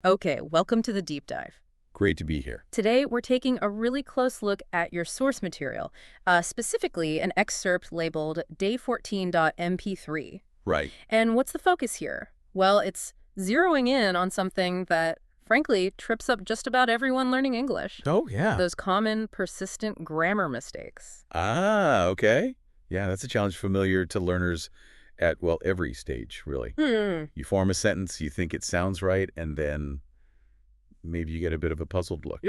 Okay, welcome to the deep dive. Great to be here. Today, we're taking a really close look at your source material, specifically an excerpt labeled day14.mp3. Right. And what's the focus here? Well, it's zeroing in on something that, frankly, trips up just about everyone learning English. Oh, yeah. Those common, persistent grammar mistakes. Okay. Yeah, that's a challenge familiar to learners at, well, every stage, really. You form a sentence, you think it sounds right, and then maybe you get a bit of a puzzled look.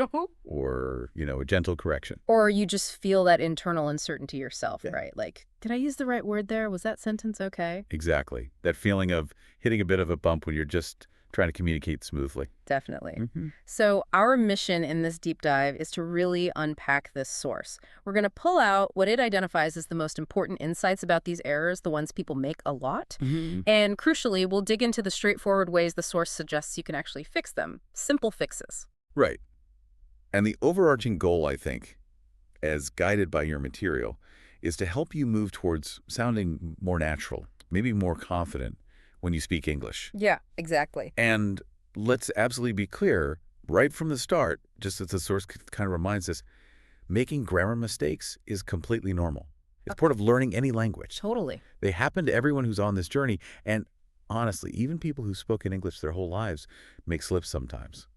Or, a gentle correction. Or you just feel that internal uncertainty yourself, Yeah. right? Like, did I use the right word there? Was that sentence okay? Exactly. That feeling of hitting a bit of a bump when you're just trying to communicate smoothly. Definitely. So our mission in this deep dive is to really unpack this source. We're going to pull out what it identifies as the most important insights about these errors, the ones people make a lot. And crucially, we'll dig into the straightforward ways the source suggests you can actually fix them. Simple fixes. Right. And the overarching goal, I think, as guided by your material, is to help you move towards sounding more natural, maybe more confident when you speak English. Yeah, exactly. And let's absolutely be clear, right from the start, just as the source kind of reminds us, making grammar mistakes is completely normal. It's part of learning any language. Totally. They happen to everyone who's on this journey, and honestly, even people who've spoken English their whole lives make slips sometimes,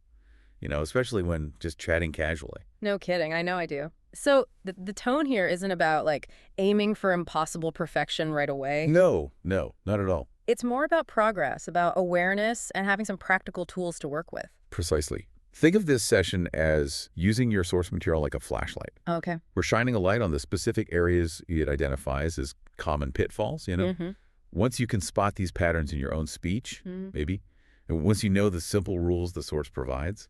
especially when just chatting casually. No kidding. I know I do. So the tone here isn't about, like, aiming for impossible perfection right away. No, not at all. It's more about progress, about awareness, and having some practical tools to work with. Precisely. Think of this session as using your source material like a flashlight. Okay. We're shining a light on the specific areas it identifies as common pitfalls, Once you can spot these patterns in your own speech, maybe, and once you know the simple rules the source provides,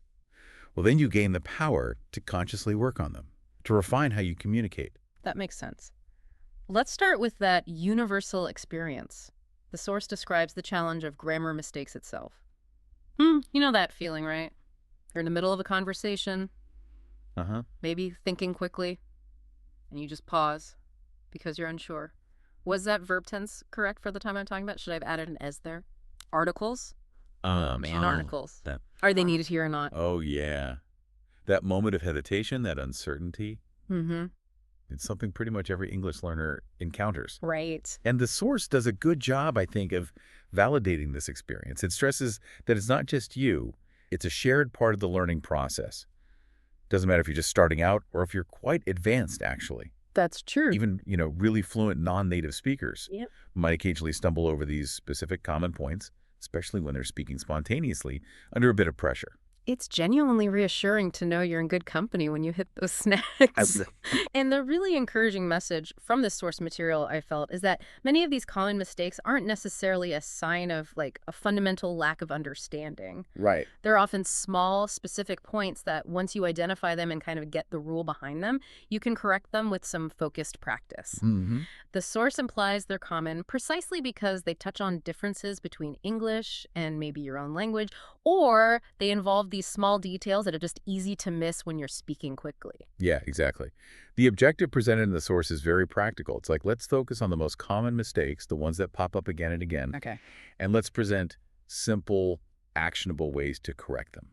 well, then you gain the power to consciously work on them, to refine how you communicate. That makes sense. Let's start with that universal experience. The source describes the challenge of grammar mistakes itself. You know that feeling, right? You're in the middle of a conversation, maybe thinking quickly, and you just pause because you're unsure. Was that verb tense correct for the time I'm talking about? Should I have added an "s" there? Articles? Articles. Are they needed here or not? Oh, yeah. That moment of hesitation, that uncertainty. It's something pretty much every English learner encounters. Right. And the source does a good job, I think, of validating this experience. It stresses that it's not just you. It's a shared part of the learning process. Doesn't matter if you're just starting out or if you're quite advanced, actually. That's true. Even, really fluent non-native speakers might occasionally stumble over these specific common points, especially when they're speaking spontaneously under a bit of pressure. It's genuinely reassuring to know you're in good company when you hit those snags. And the really encouraging message from this source material, I felt, is that many of these common mistakes aren't necessarily a sign of, like, a fundamental lack of understanding. Right. They're often small, specific points that once you identify them and kind of get the rule behind them, you can correct them with some focused practice. The source implies they're common precisely because they touch on differences between English and maybe your own language, or they involve these small details that are just easy to miss when you're speaking quickly. Yeah, exactly. The objective presented in the source is very practical. It's like, let's focus on the most common mistakes, the ones that pop up again and again. Okay. And let's present simple, actionable ways to correct them.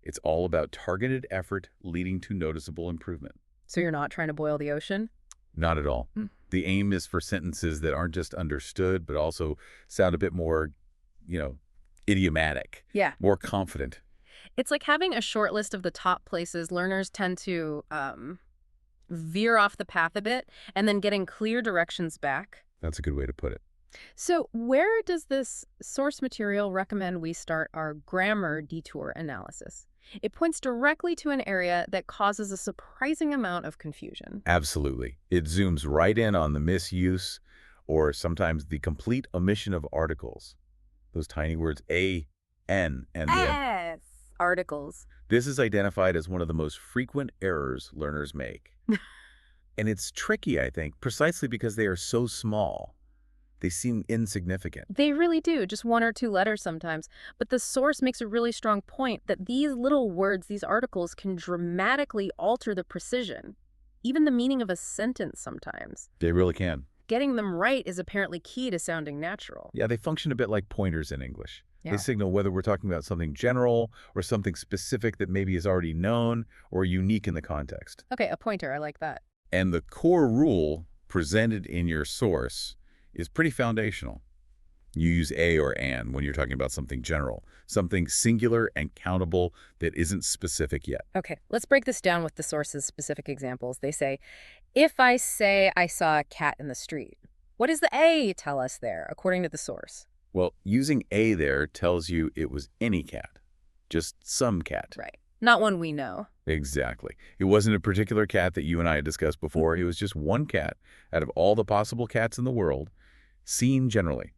It's all about targeted effort leading to noticeable improvement. So you're not trying to boil the ocean? Not at all. The aim is for sentences that aren't just understood, but also sound a bit more, idiomatic. Yeah. More confident. It's like having a short list of the top places learners tend to veer off the path a bit and then getting clear directions back. That's a good way to put it. So where does this source material recommend we start our grammar detour analysis? It points directly to an area that causes a surprising amount of confusion. Absolutely. It zooms right in on the misuse or sometimes the complete omission of articles. Those tiny words a, n, and the. Yes, articles. This is identified as one of the most frequent errors learners make. And it's tricky, I think, precisely because they are so small. They seem insignificant. They really do, just one or two letters sometimes. But the source makes a really strong point that these little words, these articles, can dramatically alter the precision, even the meaning of a sentence sometimes. They really can. Getting them right is apparently key to sounding natural. Yeah, they function a bit like pointers in English. Yeah. They signal whether we're talking about something general or something specific that maybe is already known or unique in the context. Okay, a pointer. I like that. And the core rule presented in your source is pretty foundational. You use a or an when you're talking about something general, something singular and countable that isn't specific yet. Okay, let's break this down with the source's specific examples. They say, if I say I saw a cat in the street, what does the A tell us there, according to the source? Well, using a there tells you it was any cat, just some cat. Right. Not one we know. Exactly. It wasn't a particular cat that you and I had discussed before. It was just one cat out of all the possible cats in the world, seen generally.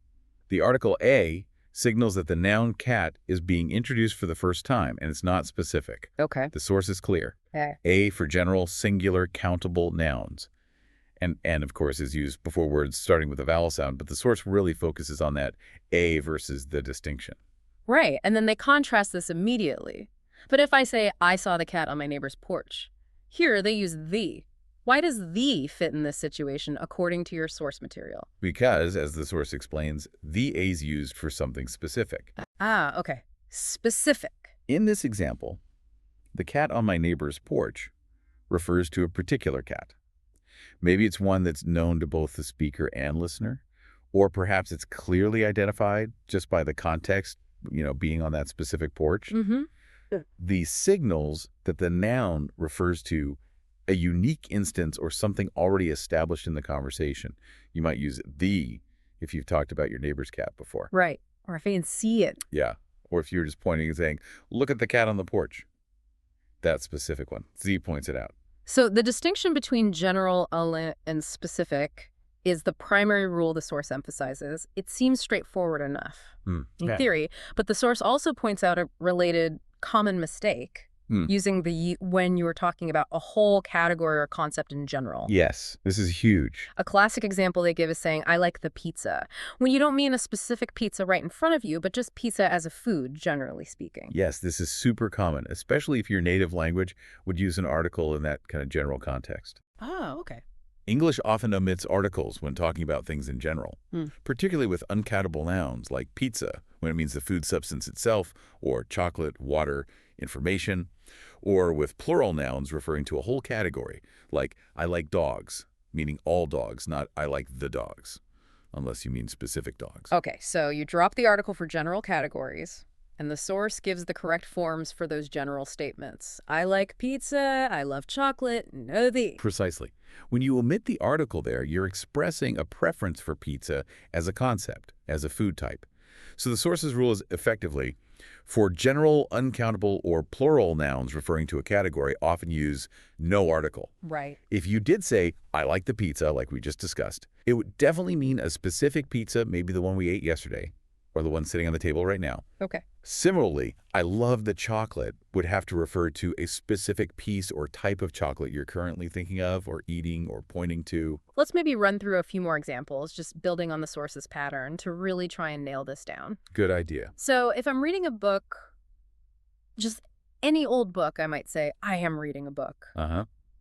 The article a signals that the noun cat is being introduced for the first time, and it's not specific. Okay. The source is clear. Okay. A for general, singular, countable nouns. And of course, is used before words starting with a vowel sound, but the source really focuses on that A versus the distinction. Right, and then they contrast this immediately. But if I say, I saw the cat on my neighbor's porch, here they use the. Why does the fit in this situation according to your source material? Because, as the source explains, the A is used for something specific. Ah, okay. Specific. In this example, the cat on my neighbor's porch refers to a particular cat. Maybe it's one that's known to both the speaker and listener, or perhaps it's clearly identified just by the context, being on that specific porch. Mm-hmm. The signals that the noun refers to a unique instance or something already established in the conversation. You might use the if you've talked about your neighbor's cat before. Right, or if I can see it. Yeah, or if you're just pointing and saying, look at the cat on the porch. That specific one. Z points it out. So the distinction between general and specific is the primary rule the source emphasizes. It seems straightforward enough in theory, but the source also points out a related common mistake using the when you were talking about a whole category or concept in general. Yes, this is huge. A classic example they give is saying, I like the pizza, when you don't mean a specific pizza right in front of you, but just pizza as a food, generally speaking. Yes, this is super common, especially if your native language would use an article in that kind of general context. Oh, okay. English often omits articles when talking about things in general, particularly with uncountable nouns like pizza, when it means the food substance itself, or chocolate, water, information, or with plural nouns referring to a whole category, like I like dogs, meaning all dogs, not I like the dogs, unless you mean specific dogs. Okay, so you drop the article for general categories, and the source gives the correct forms for those general statements. I like pizza, I love chocolate, no the. Precisely. When you omit the article there, you're expressing a preference for pizza as a concept, as a food type. So the source's rule is effectively, for general, uncountable, or plural nouns referring to a category, often use no article. Right. If you did say, I like the pizza, like we just discussed, it would definitely mean a specific pizza, maybe the one we ate yesterday, or the one sitting on the table right now. Okay. Similarly, I love the chocolate would have to refer to a specific piece or type of chocolate you're currently thinking of or eating or pointing to. Let's maybe run through a few more examples, just building on the source's pattern to really try and nail this down. Good idea. So if I'm reading a book, just any old book, I might say, I am reading a book.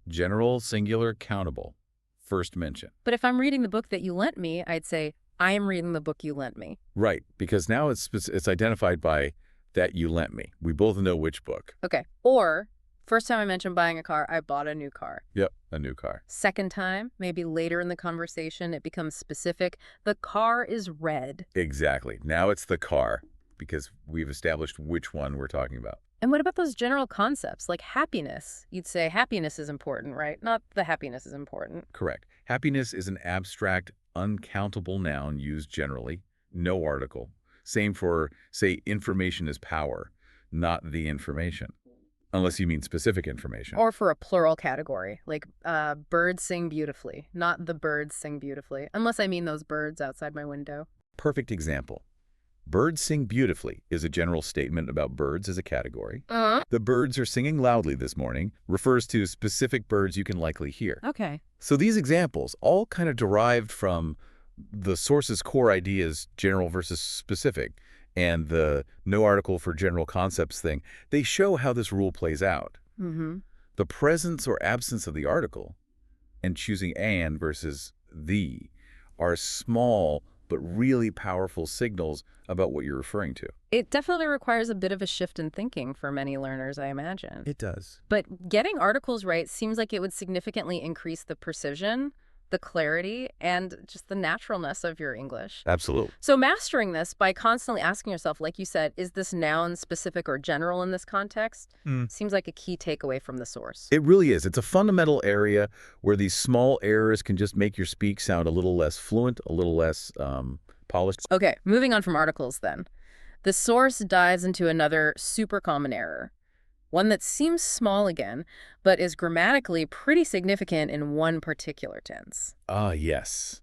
General, singular, countable. First mention. But if I'm reading the book that you lent me, I'd say, I am reading the book you lent me. Right, because now it's identified by that you lent me. We both know which book. Okay. Or, first time I mentioned buying a car, I bought a new car. Yep, a new car. Second time, maybe later in the conversation, it becomes specific. The car is red. Exactly. Now it's the car, because we've established which one we're talking about. And what about those general concepts, like happiness? You'd say happiness is important, right? Not the happiness is important. Correct. Happiness is an abstract, uncountable noun used generally, no article. Same for, say, information is power, not the information, unless you mean specific information. Or for a plural category, like birds sing beautifully, not the birds sing beautifully, unless I mean those birds outside my window. Perfect example. Birds sing beautifully is a general statement about birds as a category. The birds are singing loudly this morning refers to specific birds you can likely hear. Okay. So these examples, all kind of derived from the source's core ideas, general versus specific, and the no article for general concepts thing, they show how this rule plays out. The presence or absence of the article and choosing an versus the are small but really powerful signals about what you're referring to. It definitely requires a bit of a shift in thinking for many learners, I imagine. It does. But getting articles right seems like it would significantly increase the precision, the clarity, and just the naturalness of your English. Absolutely. So mastering this by constantly asking yourself, like you said, is this noun specific or general in this context? Seems like a key takeaway from the source. It really is. It's a fundamental area where these small errors can just make your speak sound a little less fluent, a little less polished. Okay, moving on from articles then. The source dives into another super common error. One that seems small again, but is grammatically pretty significant in one particular tense. Ah, yes.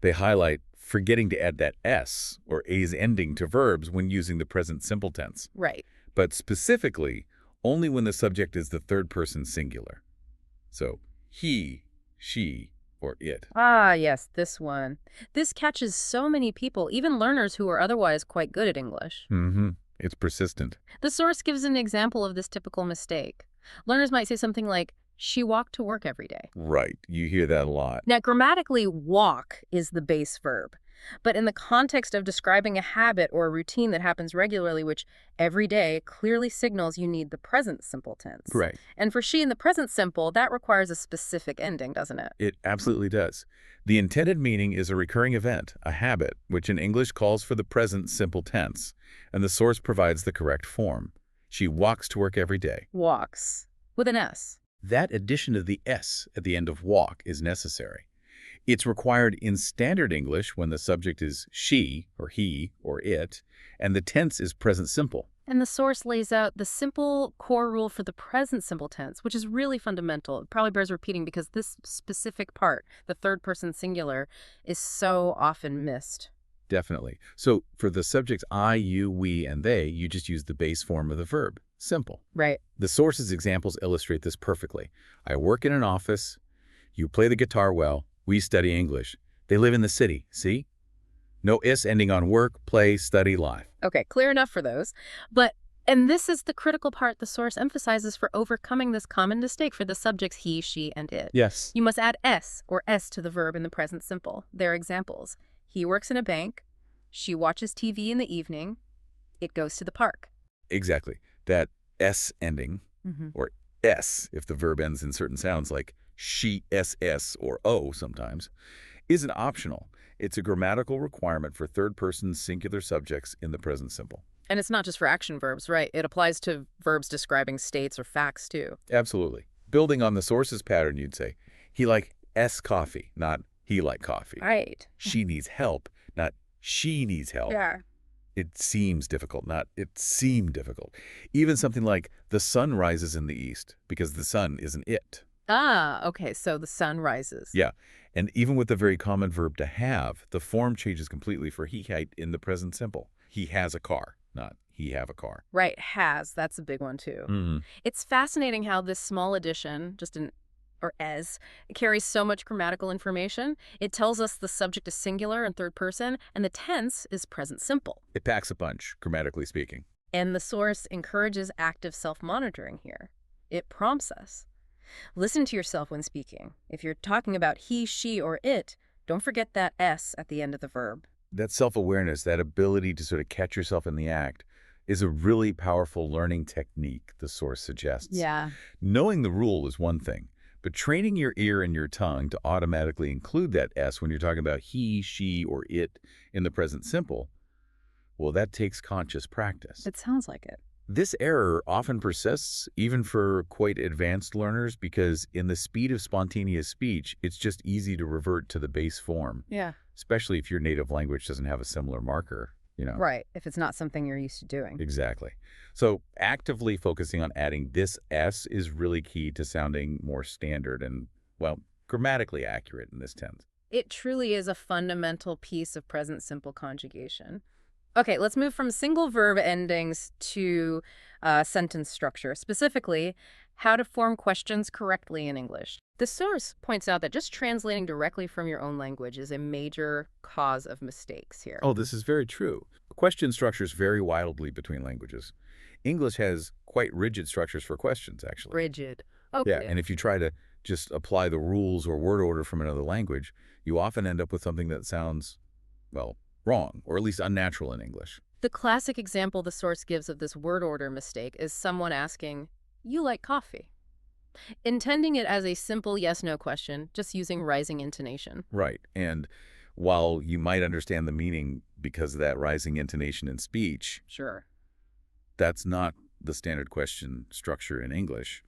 They highlight forgetting to add that S or A's ending to verbs when using the present simple tense. Right. But specifically, only when the subject is the third person singular. So, he, she, or it. Ah, yes, this one. This catches so many people, even learners who are otherwise quite good at English. It's persistent. The source gives an example of this typical mistake. Learners might say something like, she walked to work every day. Right. You hear that a lot. Now, grammatically, walk is the base verb. But in the context of describing a habit or a routine that happens regularly, which every day clearly signals you need the present simple tense. Right. And for she in the present simple, that requires a specific ending, doesn't it? It absolutely does. The intended meaning is a recurring event, a habit, which in English calls for the present simple tense, and the source provides the correct form. She walks to work every day. Walks. With an S. That addition of the S at the end of walk is necessary. It's required in standard English when the subject is she, or he, or it, and the tense is present simple. And the source lays out the simple core rule for the present simple tense, which is really fundamental. It probably bears repeating because this specific part, the third person singular, is so often missed. Definitely. So for the subjects I, you, we, and they, you just use the base form of the verb. Simple. Right. The source's examples illustrate this perfectly. I work in an office. You play the guitar well. We study English. They live in the city. See? No is ending on work, play, study, life. Okay, clear enough for those. And this is the critical part the source emphasizes for overcoming this common mistake for the subjects he, she, and it. Yes. You must add s or s to the verb in the present simple. They're examples. He works in a bank. She watches TV in the evening. It goes to the park. Exactly. That S ending, or S if the verb ends in certain sounds like she, SS, or O sometimes, isn't optional. It's a grammatical requirement for third-person singular subjects in the present simple. And it's not just for action verbs, right? It applies to verbs describing states or facts, too. Absolutely. Building on the source's pattern, you'd say, he like S coffee, not he like coffee. Right. She needs help, not she needs help. Yeah. It seems difficult, not it seemed difficult. Even something like the sun rises in the east, because the sun isn't it. Ah, okay, so the sun rises. Yeah, and even with the very common verb to have, the form changes completely for he had in the present simple. He has a car, not he have a car. Right, has. That's a big one, too. It's fascinating how this small addition, or as, carries so much grammatical information. It tells us the subject is singular and third person, and the tense is present simple. It packs a punch, grammatically speaking. And the source encourages active self-monitoring here. It prompts us. Listen to yourself when speaking. If you're talking about he, she, or it, don't forget that S at the end of the verb. That self-awareness, that ability to sort of catch yourself in the act, is a really powerful learning technique, the source suggests. Yeah. Knowing the rule is one thing, but training your ear and your tongue to automatically include that S when you're talking about he, she, or it in the present simple, well, that takes conscious practice. It sounds like it. This error often persists even for quite advanced learners because in the speed of spontaneous speech, it's just easy to revert to the base form. Yeah. Especially if your native language doesn't have a similar marker, you know. Right, if it's not something you're used to doing. Exactly. So actively focusing on adding this S is really key to sounding more standard and, well, grammatically accurate in this tense. It truly is a fundamental piece of present simple conjugation. Okay, let's move from single verb endings to sentence structure, specifically how to form questions correctly in English. The source points out that just translating directly from your own language is a major cause of mistakes here. Oh, this is very true. Question structures vary wildly between languages. English has quite rigid structures for questions, actually. Rigid. Okay. Yeah, and if you try to just apply the rules or word order from another language, you often end up with something that sounds well, wrong, or at least unnatural in English. The classic example the source gives of this word order mistake is someone asking, "You like coffee?" intending it as a simple yes-no question, just using rising intonation. Right. And while you might understand the meaning because of that rising intonation in speech, Sure. that's not the standard question structure in English.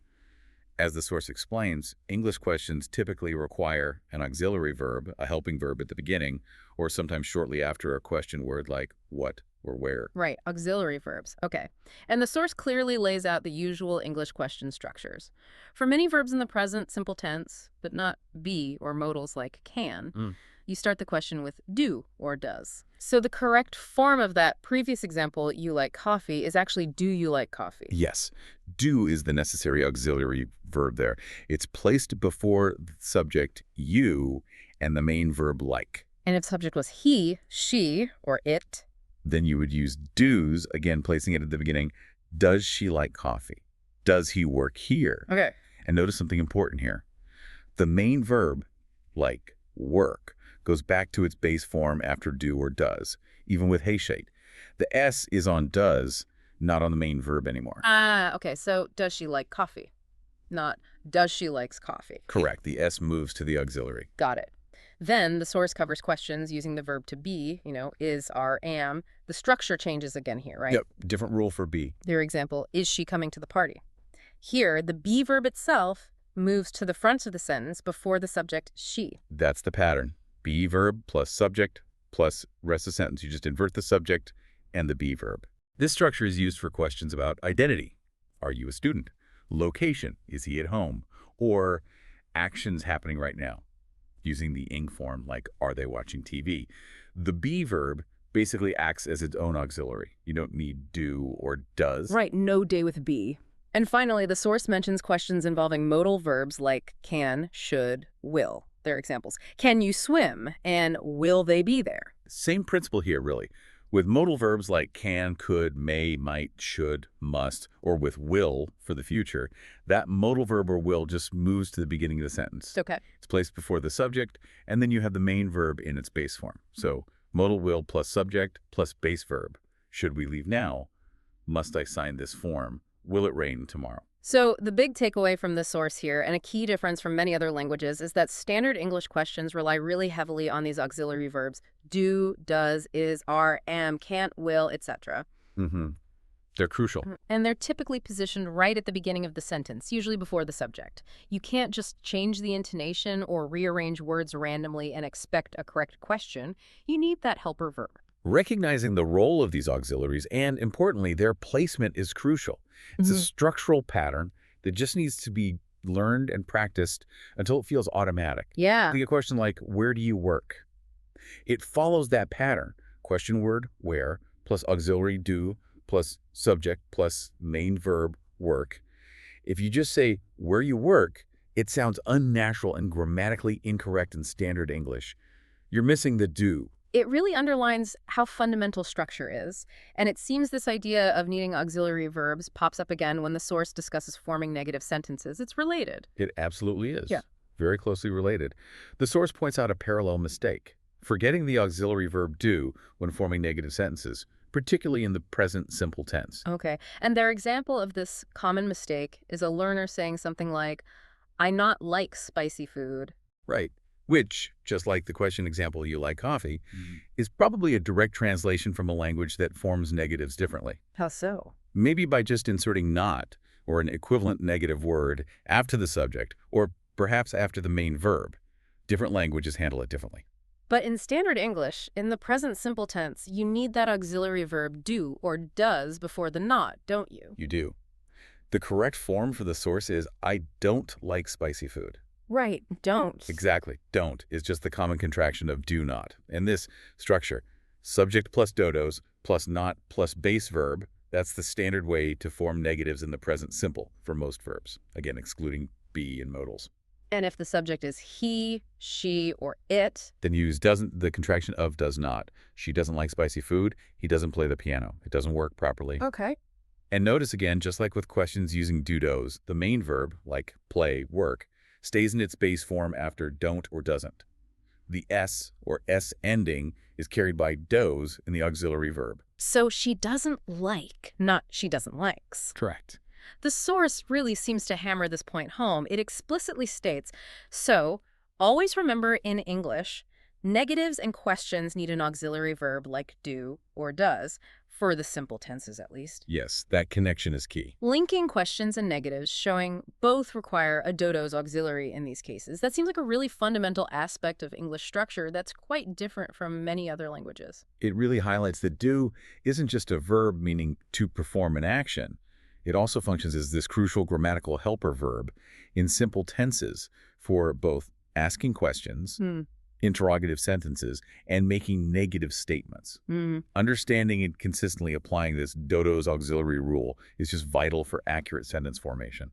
As the source explains, English questions typically require an auxiliary verb, a helping verb at the beginning, or sometimes shortly after a question word like what or where. Right, auxiliary verbs. Okay. And the source clearly lays out the usual English question structures. For many verbs in the present simple tense, but not be or modals like can, you start the question with do or does. So the correct form of that previous example, you like coffee, is actually do you like coffee? Yes, do is the necessary auxiliary verb there. It's placed before the subject you and the main verb like. And if subject was he, she, or it, then you would use do's, again placing it at the beginning. Does she like coffee? Does he work here? Okay. And notice something important here. The main verb, like work, goes back to its base form after do or does, even with Hayshade. The S is on does, not on the main verb anymore. Okay, so does she like coffee? Not does she likes coffee. Correct. The S moves to the auxiliary. Got it. Then the source covers questions using the verb to be, is, are, am. The structure changes again here, right? Yep. Different rule for be. Their example, is she coming to the party? Here, the be verb itself moves to the front of the sentence before the subject she. That's the pattern. Be verb plus subject plus rest of the sentence. You just invert the subject and the be verb. This structure is used for questions about identity. Are you a student? Location. Is he at home? Or actions happening right now, using the ing form like are they watching TV. The be verb basically acts as its own auxiliary. You don't need do or does. Right, no day with be. And finally, the source mentions questions involving modal verbs like can, should, will. They're examples. Can you swim? And will they be there? Same principle here, really. With modal verbs like can, could, may, might, should, must, or with will for the future, that modal verb or will just moves to the beginning of the sentence. Okay. It's placed before the subject, and then you have the main verb in its base form. So modal will plus subject plus base verb. Should we leave now? Must I sign this form? Will it rain tomorrow? So the big takeaway from this source here, and a key difference from many other languages, is that standard English questions rely really heavily on these auxiliary verbs: do, does, is, are, am, can't, will, etc. They're crucial. And they're typically positioned right at the beginning of the sentence, usually before the subject. You can't just change the intonation or rearrange words randomly and expect a correct question. You need that helper verb. Recognizing the role of these auxiliaries and, importantly, their placement is crucial. It's a structural pattern that just needs to be learned and practiced until it feels automatic. Yeah. Think a question like, where do you work? It follows that pattern. Question word, where, plus auxiliary do, plus subject, plus main verb, work. If you just say, where you work, it sounds unnatural and grammatically incorrect in standard English. You're missing the do. It really underlines how fundamental structure is, and it seems this idea of needing auxiliary verbs pops up again when the source discusses forming negative sentences. It's related. It absolutely is. Yeah. Very closely related. The source points out a parallel mistake, forgetting the auxiliary verb do when forming negative sentences, particularly in the present simple tense. Okay, and their example of this common mistake is a learner saying something like, I not like spicy food. Right. Which, just like the question example, you like coffee, is probably a direct translation from a language that forms negatives differently. How so? Maybe by just inserting not, or an equivalent negative word, after the subject, or perhaps after the main verb. Different languages handle it differently. But in standard English, in the present simple tense, you need that auxiliary verb do or does before the not, don't you? You do. The correct form for the source is, I don't like spicy food. Right, don't. Exactly. Don't is just the common contraction of do not. And this structure, subject plus dodos plus not plus base verb, that's the standard way to form negatives in the present simple for most verbs. Again, excluding be and modals. And if the subject is he, she, or it, then use doesn't, the contraction of does not. She doesn't like spicy food. He doesn't play the piano. It doesn't work properly. Okay. And notice again, just like with questions using do-dos, the main verb, like play, work, stays in its base form after don't or doesn't. The S or S ending is carried by does in the auxiliary verb. So she doesn't like, not she doesn't likes. Correct. The source really seems to hammer this point home. It explicitly states, so always remember in English, negatives and questions need an auxiliary verb like do or does, for the simple tenses at least. Yes, that connection is key. Linking questions and negatives, showing both require a do's auxiliary in these cases. That seems like a really fundamental aspect of English structure that's quite different from many other languages. It really highlights that do isn't just a verb meaning to perform an action. It also functions as this crucial grammatical helper verb in simple tenses for both asking questions, interrogative sentences, and making negative statements. Understanding and consistently applying this do's auxiliary rule is just vital for accurate sentence formation.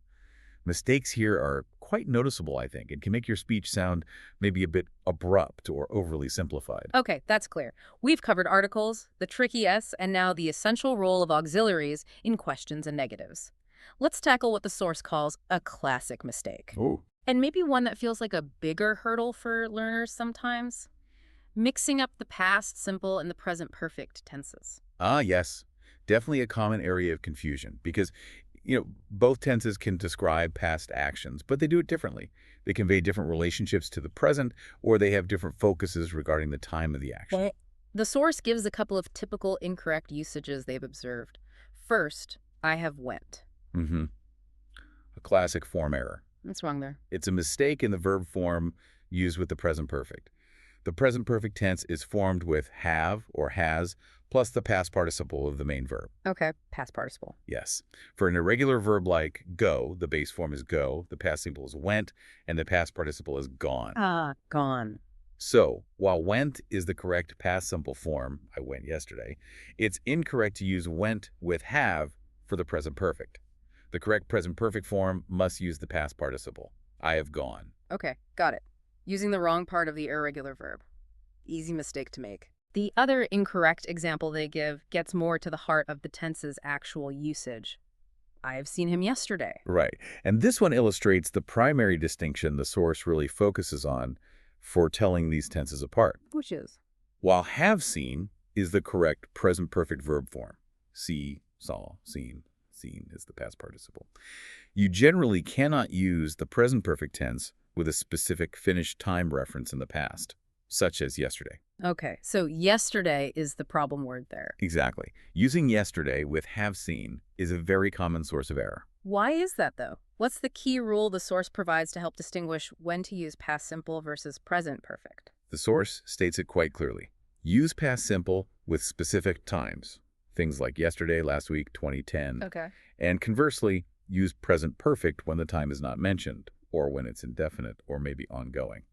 Mistakes here are quite noticeable, I think. It can make your speech sound maybe a bit abrupt or overly simplified. Okay, that's clear. We've covered articles, the tricky S, and now the essential role of auxiliaries in questions and negatives. Let's tackle what the source calls a classic mistake. Oh. And maybe one that feels like a bigger hurdle for learners sometimes. Mixing up the past simple and the present perfect tenses. Ah, yes. Definitely a common area of confusion because, both tenses can describe past actions, but they do it differently. They convey different relationships to the present, or they have different focuses regarding the time of the action. The source gives a couple of typical incorrect usages they've observed. First, I have went. A classic form error. What's wrong there? It's a mistake in the verb form used with the present perfect. The present perfect tense is formed with have or has plus the past participle of the main verb. Okay, past participle. Yes. For an irregular verb like go, the base form is go, the past simple is went, and the past participle is gone. Gone. So, while went is the correct past simple form, I went yesterday, it's incorrect to use went with have for the present perfect. The correct present perfect form must use the past participle. I have gone. Okay, got it. Using the wrong part of the irregular verb. Easy mistake to make. The other incorrect example they give gets more to the heart of the tense's actual usage. I have seen him yesterday. Right. And this one illustrates the primary distinction the source really focuses on for telling these tenses apart. Which is? While have seen is the correct present perfect verb form. See, saw, seen. Seen is the past participle. You generally cannot use the present perfect tense with a specific finished time reference in the past, such as yesterday. Okay, so yesterday is the problem word there. Exactly. Using yesterday with have seen is a very common source of error. Why is that, though? What's the key rule the source provides to help distinguish when to use past simple versus present perfect? The source states it quite clearly. Use past simple with specific times. Things like yesterday, last week, 2010. Okay. And conversely, use present perfect when the time is not mentioned, or when it's indefinite, or maybe ongoing.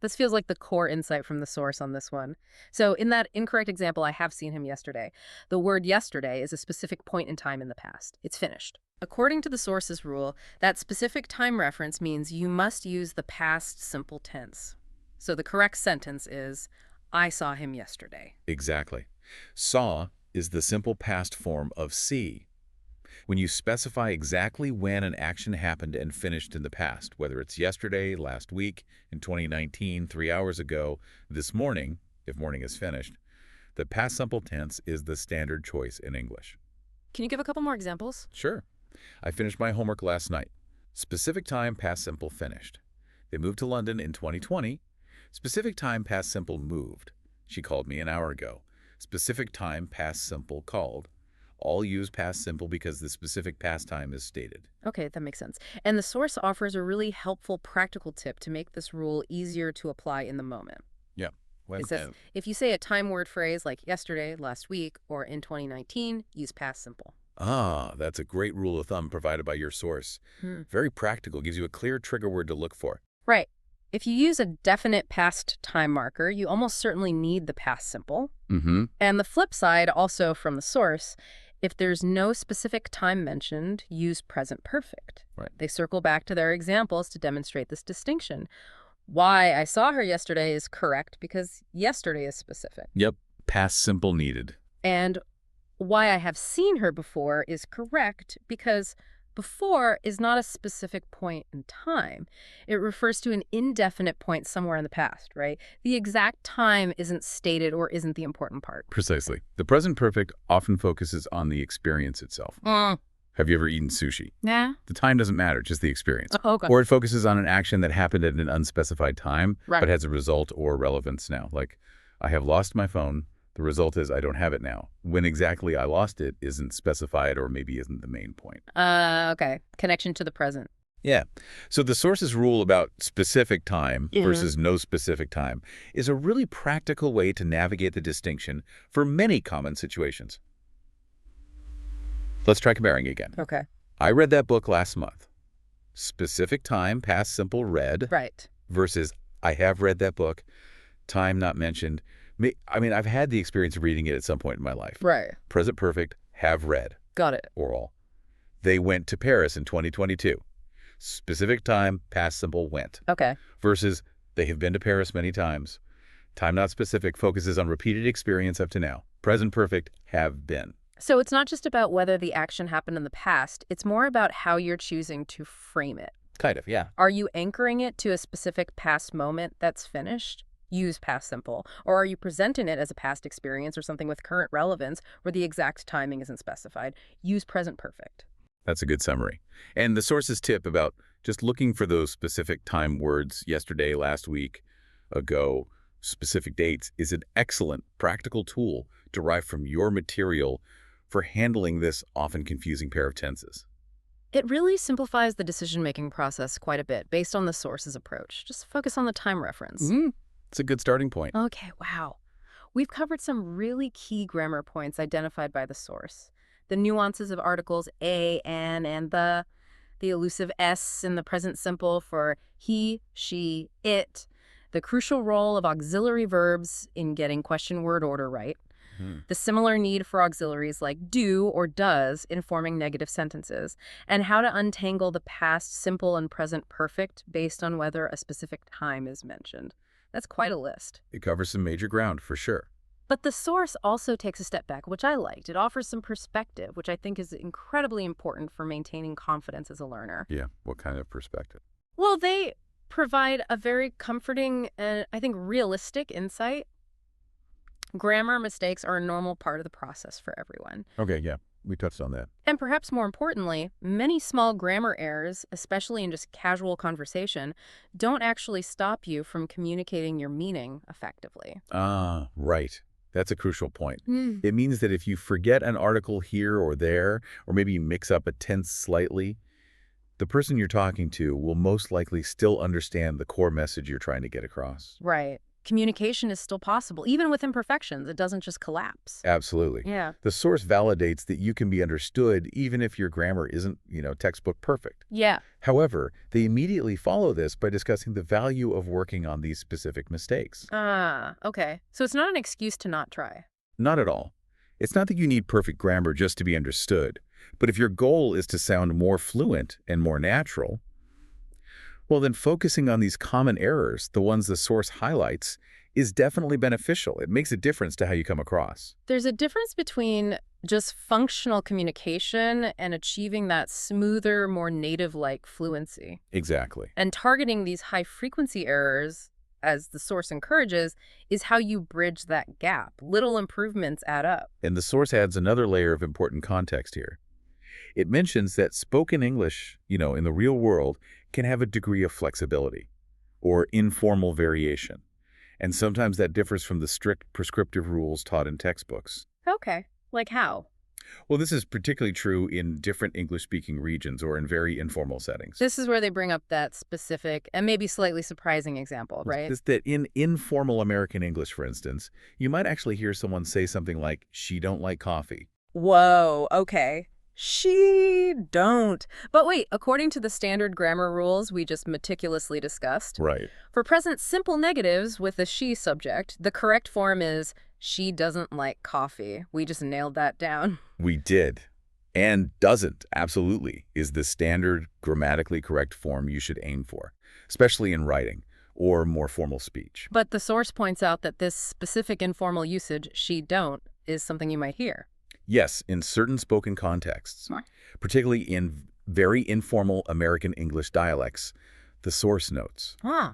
This feels like the core insight from the source on this one. So in that incorrect example, I have seen him yesterday. The word yesterday is a specific point in time in the past. It's finished. According to the source's rule, that specific time reference means you must use the past simple tense. So the correct sentence is, I saw him yesterday. Exactly. Saw is the simple past form of see. When you specify exactly when an action happened and finished in the past, whether it's yesterday, last week, in 2019, 3 hours ago, this morning, if morning is finished, the past simple tense is the standard choice in English. Can you give a couple more examples? Sure. I finished my homework last night. Specific time, past simple, finished. They moved to London in 2020. Specific time, past simple, moved. She called me an hour ago. Specific time, past simple, called. All use past simple because the specific past time is stated. Okay, that makes sense. And the source offers a really helpful practical tip to make this rule easier to apply in the moment. Yeah. It says, if you say a time word phrase like yesterday, last week, or in 2019, use past simple. That's a great rule of thumb provided by your source. Very practical, gives you a clear trigger word to look for. Right. If you use a definite past time marker, you almost certainly need the past simple. And the flip side, also from the source, if there's no specific time mentioned, use present perfect. Right. They circle back to their examples to demonstrate this distinction. Why I saw her yesterday is correct because yesterday is specific. Yep. Past simple needed. And why I have seen her before is correct because Before is not a specific point in time. It refers to an indefinite point somewhere in the past, right? The exact time isn't stated or isn't the important part. Precisely. The present perfect often focuses on the experience itself. Have you ever eaten sushi? Yeah. The time doesn't matter, just the experience. Oh, okay. Or it focuses on an action that happened at an unspecified time, Right. but has a result or relevance now. Like, I have lost my phone. The result is I don't have it now. When exactly I lost it isn't specified or maybe isn't the main point. Okay. Connection to the present. Yeah. So the source's rule about specific time versus no specific time is a really practical way to navigate the distinction for many common situations. Let's try comparing again. Okay. I read that book last month. Specific time, past simple, read. Right. Versus I have read that book, time not mentioned. I mean, I've had the experience of reading it at some point in my life. Right. Present perfect, have read. Got it. Oral. They went to Paris in 2022. Specific time, past simple, went. Okay. Versus they have been to Paris many times. Time not specific focuses on repeated experience up to now. Present perfect, have been. So it's not just about whether the action happened in the past. It's more about how you're choosing to frame it. Kind of, yeah. Are you anchoring it to a specific past moment that's finished? Use past simple. Or are you presenting it as a past experience or something with current relevance where the exact timing isn't specified? Use present perfect. That's a good summary. And the source's tip about just looking for those specific time words, yesterday, last week, ago, specific dates, is an excellent practical tool derived from your material for handling this often confusing pair of tenses. It really simplifies the decision-making process quite a bit based on the source's approach. Just focus on the time reference. It's a good starting point. Okay, wow. We've covered some really key grammar points identified by the source. The nuances of articles a, an, and the elusive s in the present simple for he, she, it, the crucial role of auxiliary verbs in getting question word order right, the similar need for auxiliaries like do or does in forming negative sentences, and how to untangle the past simple and present perfect based on whether a specific time is mentioned. That's quite a list. It covers some major ground, for sure. But the source also takes a step back, which I liked. It offers some perspective, which I think is incredibly important for maintaining confidence as a learner. Yeah, what kind of perspective? Well, they provide a very comforting and, I think, realistic insight. Grammar mistakes are a normal part of the process for everyone. Okay, yeah, we touched on that. And perhaps more importantly, many small grammar errors, especially in just casual conversation, don't actually stop you from communicating your meaning effectively. Ah, right. That's a crucial point. It means that if you forget an article here or there, or maybe you mix up a tense slightly, the person you're talking to will most likely still understand the core message you're trying to get across. Right. Communication is still possible, even with imperfections. It doesn't just collapse. Absolutely. Yeah. The source validates that you can be understood even if your grammar isn't, textbook perfect. Yeah. However, they immediately follow this by discussing the value of working on these specific mistakes. Okay. So it's not an excuse to not try. Not at all. It's not that you need perfect grammar just to be understood, but if your goal is to sound more fluent and more natural, well, then focusing on these common errors, the ones the source highlights, is definitely beneficial. It makes a difference to how you come across. There's a difference between just functional communication and achieving that smoother, more native-like fluency. Exactly. And targeting these high-frequency errors, as the source encourages, is how you bridge that gap. Little improvements add up. And the source adds another layer of important context here. It mentions that spoken English, in the real world, can have a degree of flexibility or informal variation. And sometimes that differs from the strict prescriptive rules taught in textbooks. Okay. Like how? Well, this is particularly true in different English-speaking regions or in very informal settings. This is where they bring up that specific and maybe slightly surprising example, right? Is that in informal American English, for instance, you might actually hear someone say something like, "She don't like coffee." Whoa, okay. She don't. But wait, according to the standard grammar rules we just meticulously discussed, Right. for present simple negatives with the she subject, the correct form is she doesn't like coffee. We just nailed that down. We did. And doesn't, absolutely, is the standard grammatically correct form you should aim for, especially in writing or more formal speech. But the source points out that this specific informal usage, she don't, is something you might hear. Yes, in certain spoken contexts, particularly in very informal American English dialects, the source notes. Huh.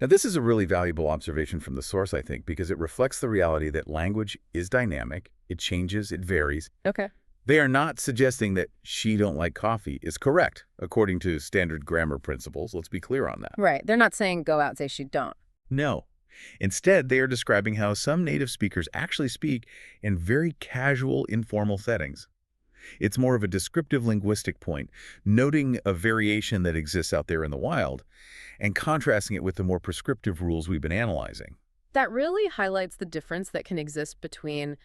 Now, this is a really valuable observation from the source, I think, because it reflects the reality that language is dynamic, it changes, it varies. Okay. They are not suggesting that she don't like coffee is correct, according to standard grammar principles. Let's be clear on that. Right. They're not saying go out and say she don't. No. Instead, they are describing how some native speakers actually speak in very casual, informal settings. It's more of a descriptive linguistic point, noting a variation that exists out there in the wild, and contrasting it with the more prescriptive rules we've been analyzing. That really highlights the difference that can exist between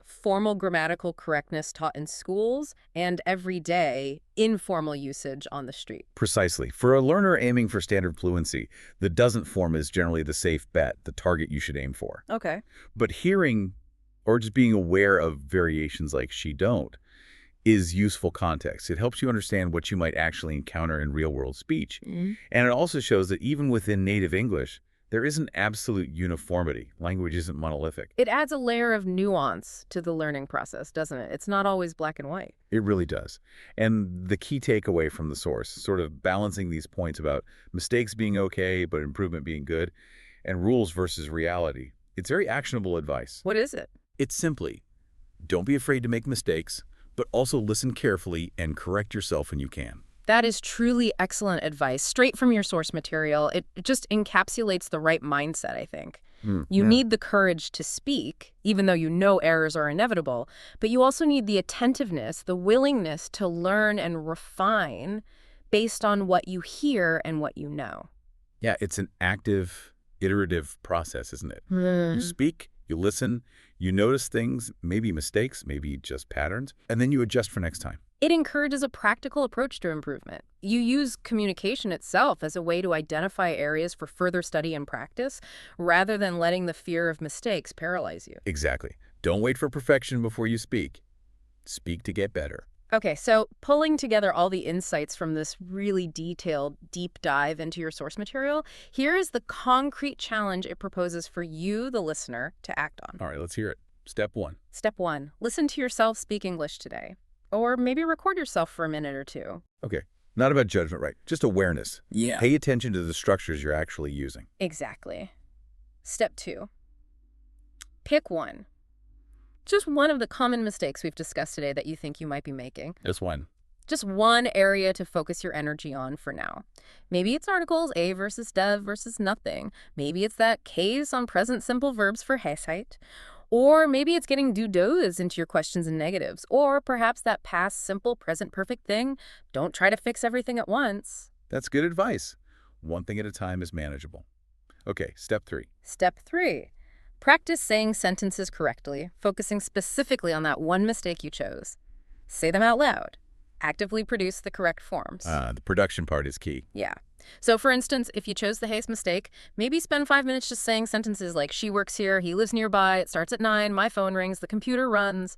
formal grammatical correctness taught in schools and everyday informal usage on the street. Precisely. For a learner aiming for standard fluency, the doesn't form is generally the safe bet, the target you should aim for. Okay. But hearing or just being aware of variations like she don't is useful context. It helps you understand what you might actually encounter in real-world speech. Mm-hmm. And it also shows that even within native English, there isn't absolute uniformity. Language isn't monolithic. It adds a layer of nuance to the learning process, doesn't it? It's not always black and white. It really does. And the key takeaway from the source, sort of balancing these points about mistakes being okay, but improvement being good, and rules versus reality, it's very actionable advice. What is it? It's simply, don't be afraid to make mistakes, but also listen carefully and correct yourself when you can. That is truly excellent advice, straight from your source material. It just encapsulates the right mindset, I think. You need the courage to speak, even though you know errors are inevitable, but you also need the attentiveness, the willingness to learn and refine based on what you hear and what you know. Yeah, it's an active, iterative process, isn't it? You speak, you listen, you notice things, maybe mistakes, maybe just patterns, and then you adjust for next time. It encourages a practical approach to improvement. You use communication itself as a way to identify areas for further study and practice, rather than letting the fear of mistakes paralyze you. Exactly. Don't wait for perfection before you speak. Speak to get better. Okay, so pulling together all the insights from this really detailed, deep dive into your source material, here is the concrete challenge it proposes for you, the listener, to act on. All right, let's hear it. Step 1. Step 1, listen to yourself speak English today. Or maybe record yourself for a minute or two. Okay, not about judgment, right? Just awareness. Yeah. Pay attention to the structures you're actually using. Exactly. Step 2, pick one. Just one of the common mistakes we've discussed today that you think you might be making. This one. Just one area to focus your energy on for now. Maybe it's articles A versus dev versus nothing. Maybe it's that case on present simple verbs for Hesheit. Or maybe it's getting do do's into your questions and negatives. Or perhaps that past simple present perfect thing. Don't try to fix everything at once. That's good advice. One thing at a time is manageable. Okay, step 3. Step 3. Practice saying sentences correctly, focusing specifically on that one mistake you chose. Say them out loud. Actively produce the correct forms. The production part is key. Yeah. So for instance, if you chose the haste mistake, maybe spend 5 minutes just saying sentences like, she works here, he lives nearby, it starts at 9, my phone rings, the computer runs,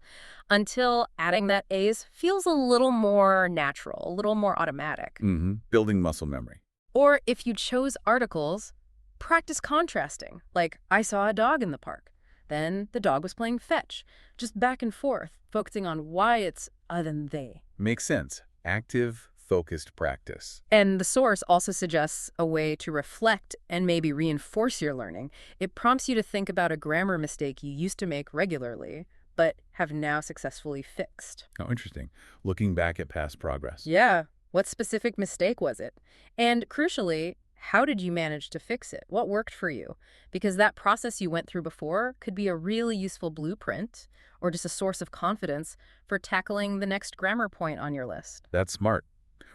until adding that A's feels a little more natural, a little more automatic. Building muscle memory. Or if you chose articles, practice contrasting, like, I saw a dog in the park. Then the dog was playing fetch. Just back and forth, focusing on why it's than they. Makes sense. Active, focused practice. And the source also suggests a way to reflect and maybe reinforce your learning. It prompts you to think about a grammar mistake you used to make regularly, but have now successfully fixed. Oh, interesting. Looking back at past progress. Yeah. What specific mistake was it? And crucially, how did you manage to fix it? What worked for you? Because that process you went through before could be a really useful blueprint or just a source of confidence for tackling the next grammar point on your list. That's smart.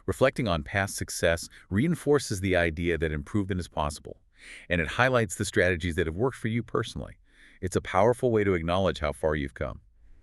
Reflecting on past success reinforces the idea that improvement is possible, and it highlights the strategies that have worked for you personally. It's a powerful way to acknowledge how far you've come.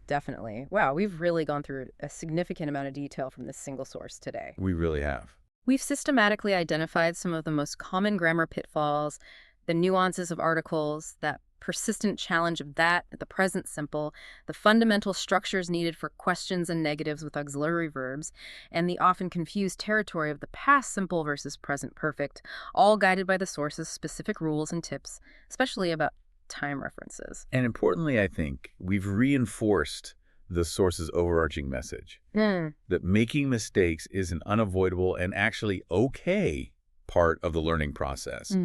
Definitely. Wow, we've really gone through a significant amount of detail from this single source today. We really have. We've systematically identified some of the most common grammar pitfalls, the nuances of articles, that persistent challenge of that, the present simple, the fundamental structures needed for questions and negatives with auxiliary verbs, and the often confused territory of the past simple versus present perfect, all guided by the source's specific rules and tips, especially about time references. And importantly, I think, we've reinforced the source's overarching message. That making mistakes is an unavoidable and actually okay part of the learning process.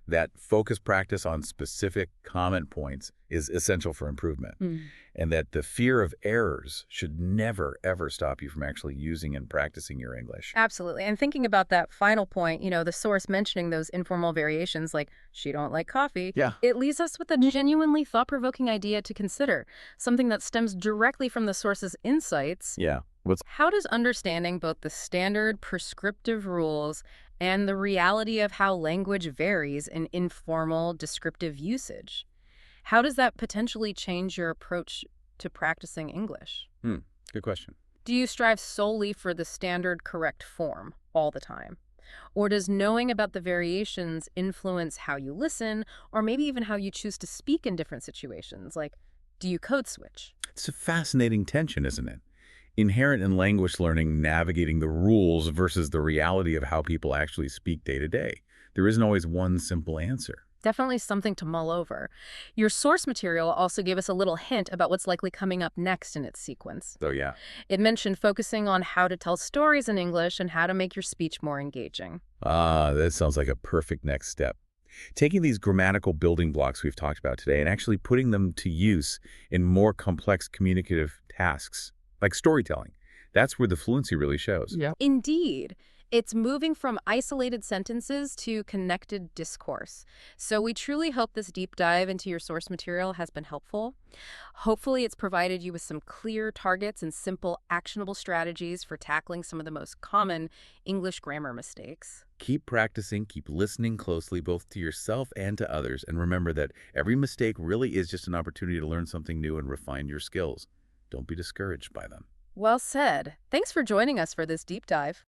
That focused practice on specific comment points is essential for improvement. And that the fear of errors should never, ever stop you from actually using and practicing your English. Absolutely. And thinking about that final point, the source mentioning those informal variations like, she don't like coffee, it leaves us with a genuinely thought-provoking idea to consider, something that stems directly from the source's insights. How does understanding both the standard prescriptive rules and the reality of how language varies in informal descriptive usage, how does that potentially change your approach to practicing English? Good question. Do you strive solely for the standard correct form all the time? Or does knowing about the variations influence how you listen, or maybe even how you choose to speak in different situations? Like, do you code switch? It's a fascinating tension, isn't it? Inherent in language learning, navigating the rules versus the reality of how people actually speak day to day. There isn't always one simple answer. Definitely something to mull over. Your source material also gave us a little hint about what's likely coming up next in its sequence. So yeah. It mentioned focusing on how to tell stories in English and how to make your speech more engaging. That sounds like a perfect next step. Taking these grammatical building blocks we've talked about today and actually putting them to use in more complex communicative tasks, like storytelling. That's where the fluency really shows. Indeed. It's moving from isolated sentences to connected discourse. So we truly hope this deep dive into your source material has been helpful. Hopefully it's provided you with some clear targets and simple, actionable strategies for tackling some of the most common English grammar mistakes. Keep practicing, keep listening closely, both to yourself and to others, and remember that every mistake really is just an opportunity to learn something new and refine your skills. Don't be discouraged by them. Well said. Thanks for joining us for this deep dive.